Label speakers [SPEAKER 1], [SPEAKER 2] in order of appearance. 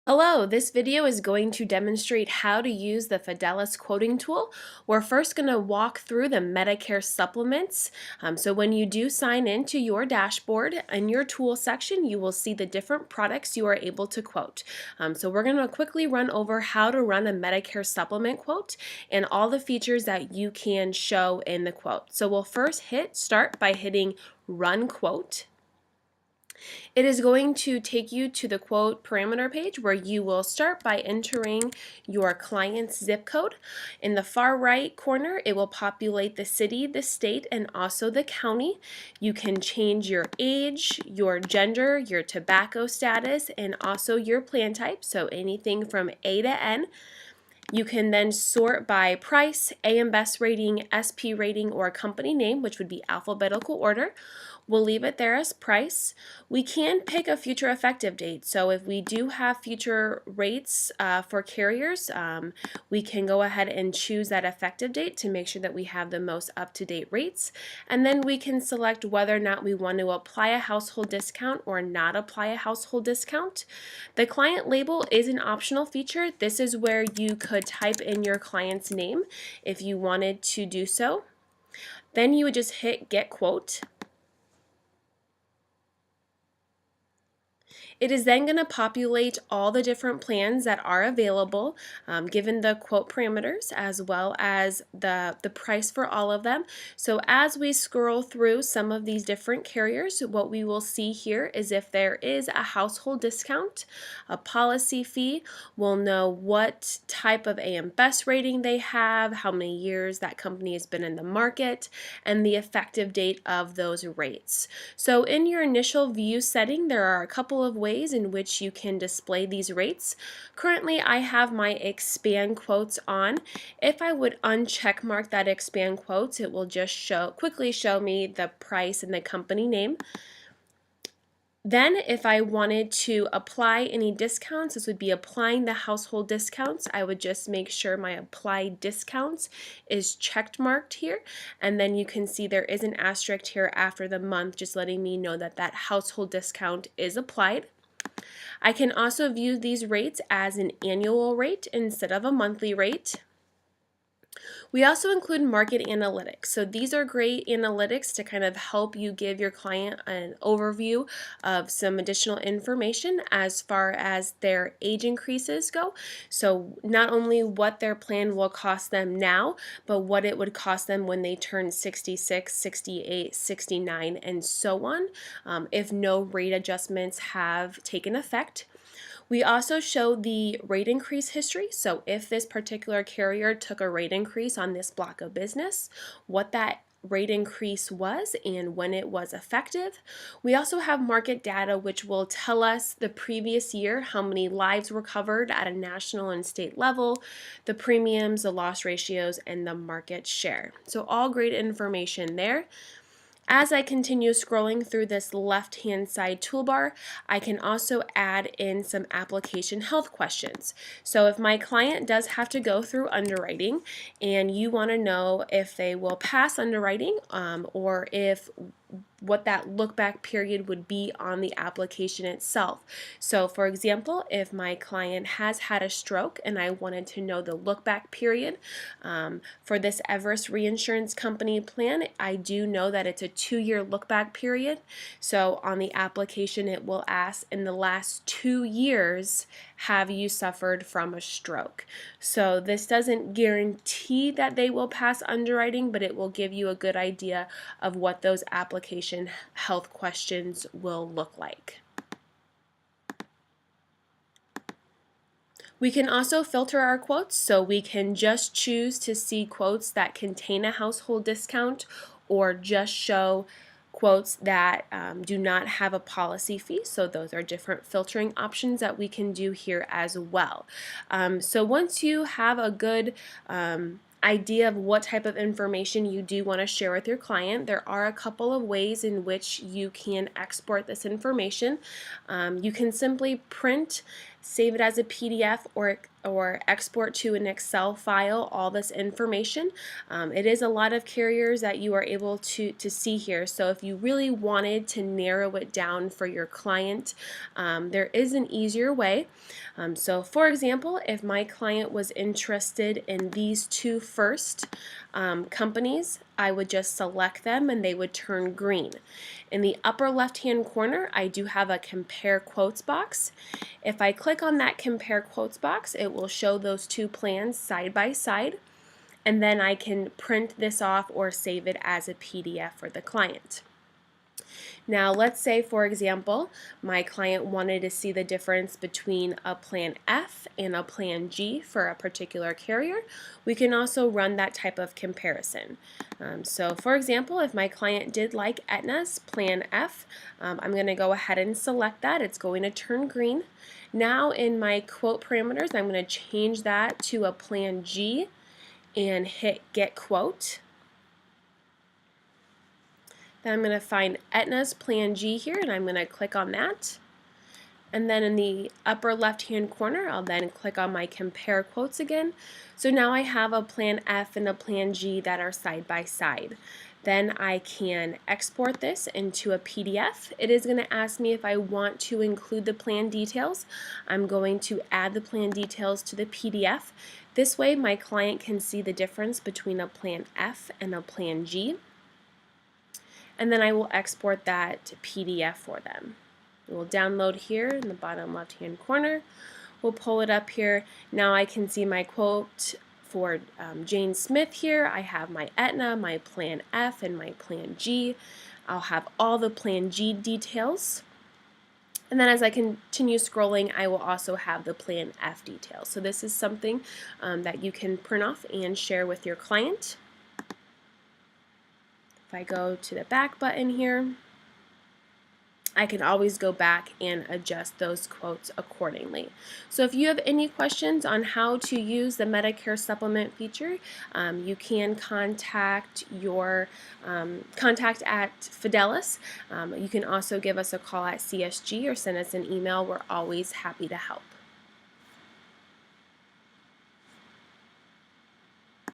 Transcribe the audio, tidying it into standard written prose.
[SPEAKER 1] Hello, this video is going to demonstrate how to use the Fidelis quoting tool. We're first going to walk through the Medicare supplements. So when you do sign into your dashboard, in your tool section, you will see the different products you are able to quote. So we're going to quickly run over how to run a Medicare supplement quote and all the features that you can show in the quote. So we'll first hit start by hitting Run Quote. It is going to take you to the quote parameter page where you will start by entering your client's zip code. In the far right corner, it will populate the city, the state, and also the county. You can change your age, your gender, your tobacco status, and also your plan type, so anything from A to N. You can then sort by price, AM Best rating, SP rating, or company name, which would be alphabetical order. We'll leave it there as price. We can pick a future effective date. So if we do have future rates for carriers, we can go ahead and choose that effective date to make sure that we have the most up-to-date rates. And then we can select whether or not we want to apply a household discount or not apply a household discount. The client label is an optional feature. This is where you could type in your client's name if you wanted to do so. Then you would just hit Get Quote. It is then going to populate all the different plans that are available, given the quote parameters as well as the price for all of them. So as we scroll through some of these different carriers, what we will see here is if there is a household discount, a policy fee, we'll know what type of AM Best rating they have, how many years that company has been in the market, and the effective date of those rates. So in your initial view setting, there are a couple of ways in which you can display these rates. Currently, I have my expand quotes on. If I would uncheck mark that expand quotes, it will just quickly show me the price and the company name. Then if I wanted to apply any discounts, this would be applying the household discounts. I would just make sure my apply discounts is checked marked here. And then you can see there is an asterisk here after the month, just letting me know that that household discount is applied. I can also view these rates as an annual rate instead of a monthly rate. We also include market analytics. So these are great analytics to kind of help you give your client an overview of some additional information as far as their age increases go. So not only what their plan will cost them now, but what it would cost them when they turn 66, 68, 69, and so on, if no rate adjustments have taken effect. We also show the rate increase history. So if this particular carrier took a rate increase on this block of business, what that rate increase was and when it was effective. We also have market data which will tell us the previous year how many lives were covered at a national and state level, the premiums, the loss ratios, and the market share. So all great information there. As I continue scrolling through this left-hand side toolbar, I can also add in some application health questions. So if my client does have to go through underwriting and you want to know if they will pass underwriting or if what that look back period would be on the application itself. So for example, if my client has had a stroke and I wanted to know the look back period for this Everest Reinsurance Company plan, I do know that it's a 2-year look back period. So on the application it will ask, in the last 2 years, have you suffered from a stroke? So this doesn't guarantee that they will pass underwriting, but it will give you a good idea of what those application health questions will look like. We can also filter our quotes, so we can just choose to see quotes that contain a household discount or just show quotes that do not have a policy fee. So those are different filtering options that we can do here as well. So once you have a good idea of what type of information you do want to share with your client, there are a couple of ways in which you can export this information. You can simply print save it as a PDF or export to an Excel file all this information. It is a lot of carriers that you are able to see here. So if you really wanted to narrow it down for your client, there is an easier way. So for example, if my client was interested in these two first companies, I would just select them and they would turn green. In the upper left hand corner, I do have a compare quotes box. If I click on that compare quotes box, it will show those two plans side by side, and then I can print this off or save it as a PDF for the client. Now let's say, for example, my client wanted to see the difference between a plan F and a plan G for a particular carrier. We can also run that type of comparison. So for example, if my client did like Aetna's plan F, I'm going to go ahead and select that. It's going to turn green. Now in my quote parameters, I'm going to change that to a plan G and hit get quote. Then I'm going to find Aetna's Plan G here, and I'm going to click on that. And then in the upper left-hand corner, I'll then click on my compare quotes again. So now I have a Plan F and a Plan G that are side by side. Then I can export this into a PDF. It is going to ask me if I want to include the plan details. I'm going to add the plan details to the PDF. This way my client can see the difference between a Plan F and a Plan G. And then I will export that to PDF for them. We'll download here in the bottom left hand corner. We'll pull it up here. Now I can see my quote for Jane Smith here. I have my Aetna, my Plan F, and my Plan G. I'll have all the Plan G details. And then as I continue scrolling, I will also have the Plan F details. So this is something that you can print off and share with your client. If I go to the back button here, I can always go back and adjust those quotes accordingly. So if you have any questions on how to use the Medicare Supplement feature, you can contact your contact at Fidelis. You can also give us a call at CSG or send us an email. We're always happy to help.